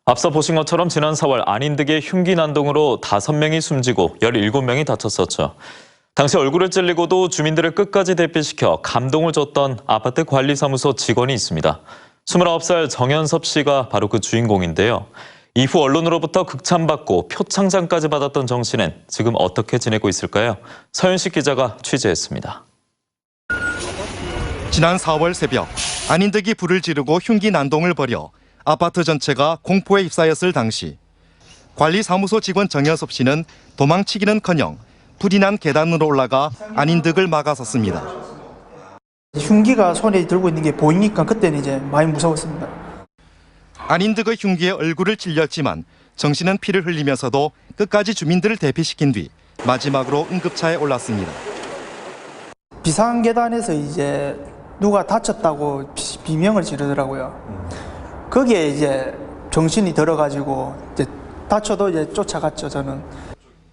앞서 보신 것처럼 지난 4월 안인득의 흉기 난동으로 5명이 숨지고 17명이 다쳤었죠. 당시 얼굴을 찔리고도 주민들을 끝까지 대피시켜 감동을 줬던 아파트 관리사무소 직원이 있습니다. 29살 정현섭 씨가 바로 그 주인공인데요. 이후 언론으로부터 극찬받고 표창장까지 받았던 정 씨는 지금 어떻게 지내고 있을까요? 서윤식 기자가 취재했습니다. 지난 4월 새벽 안인득이 불을 지르고 흉기 난동을 벌여 아파트 전체가 공포에 휩싸였을 당시 관리사무소 직원 정현섭 씨는 도망치기는커녕 불이 난 계단으로 올라가 안인득을 막아섰습니다. 흉기가 손에 들고 있는 게 보이니까 그때는 이제 많이 무서웠습니다. 안인득의 흉기에 얼굴을 찔렸지만 정 씨는 피를 흘리면서도 끝까지 주민들을 대피시킨 뒤 마지막으로 응급차에 올랐습니다. 비상계단에서 이제 누가 다쳤다고 비명을 지르더라고요. 거기에 이제 정신이 들어가지고 이제 다쳐도 이제 쫓아갔죠, 저는.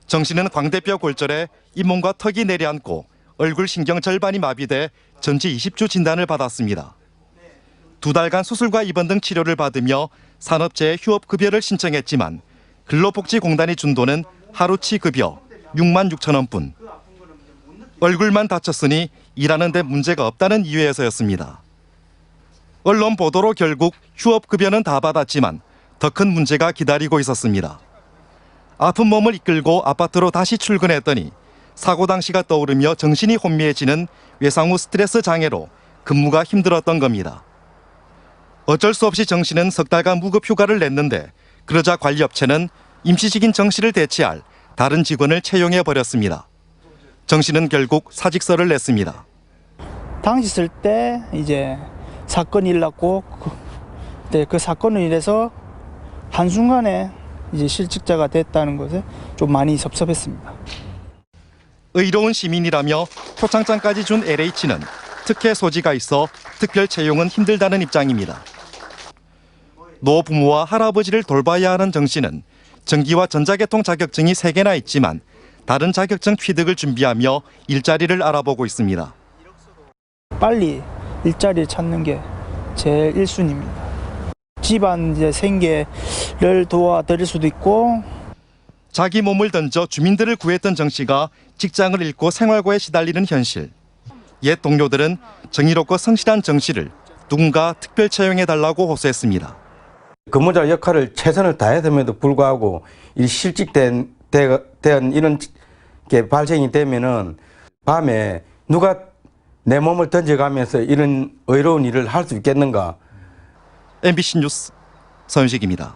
정 씨는 광대뼈 골절에 잇몸과 턱이 내려앉고 얼굴 신경 절반이 마비돼 전치 20주 진단을 받았습니다. 2달간 수술과 입원 등 치료를 받으며 산업재해 휴업급여를 신청했지만 근로복지공단이 준 돈은 하루치 급여 6만 6천 원뿐. 얼굴만 다쳤으니 일하는 데 문제가 없다는 이유에서였습니다. 언론 보도로 결국 휴업급여는 다 받았지만 더 큰 문제가 기다리고 있었습니다. 아픈 몸을 이끌고 아파트로 다시 출근했더니 사고 당시가 떠오르며 정신이 혼미해지는 외상 후 스트레스 장애로 근무가 힘들었던 겁니다. 어쩔 수 없이 정 씨는 석 달간 무급 휴가를 냈는데 그러자 관리업체는 임시직인 정 씨를 대체할 다른 직원을 채용해 버렸습니다. 정 씨는 결국 사직서를 냈습니다. 당시 쓸 때 이제 사건이 일어났고 그 사건으로 인해서 한순간에 이제 실직자가 됐다는 것에 좀 많이 섭섭했습니다. 의로운 시민이라며 표창장까지 준 LH는 특혜 소지가 있어 특별 채용은 힘들다는 입장입니다. 노부모와 할아버지를 돌봐야 하는 정 씨는 전기와 전자계통 자격증이 3개나 있지만 다른 자격증 취득을 준비하며 일자리를 알아보고 있습니다. 빨리 일자리를 찾는 게 제일 1순위입니다. 집안 이제 생계를 도와드릴 수도 있고. 자기 몸을 던져 주민들을 구했던 정 씨가 직장을 잃고 생활고에 시달리는 현실. 옛 동료들은 정의롭고 성실한 정 씨를 누군가 특별 채용해달라고 호소했습니다. 근무자 역할을 최선을 다했음에도 불구하고 실직된 이런 게 발생이 되면은 밤에 누가 내 몸을 던져가면서 이런 의로운 일을 할 수 있겠는가? MBC 뉴스 서윤식입니다.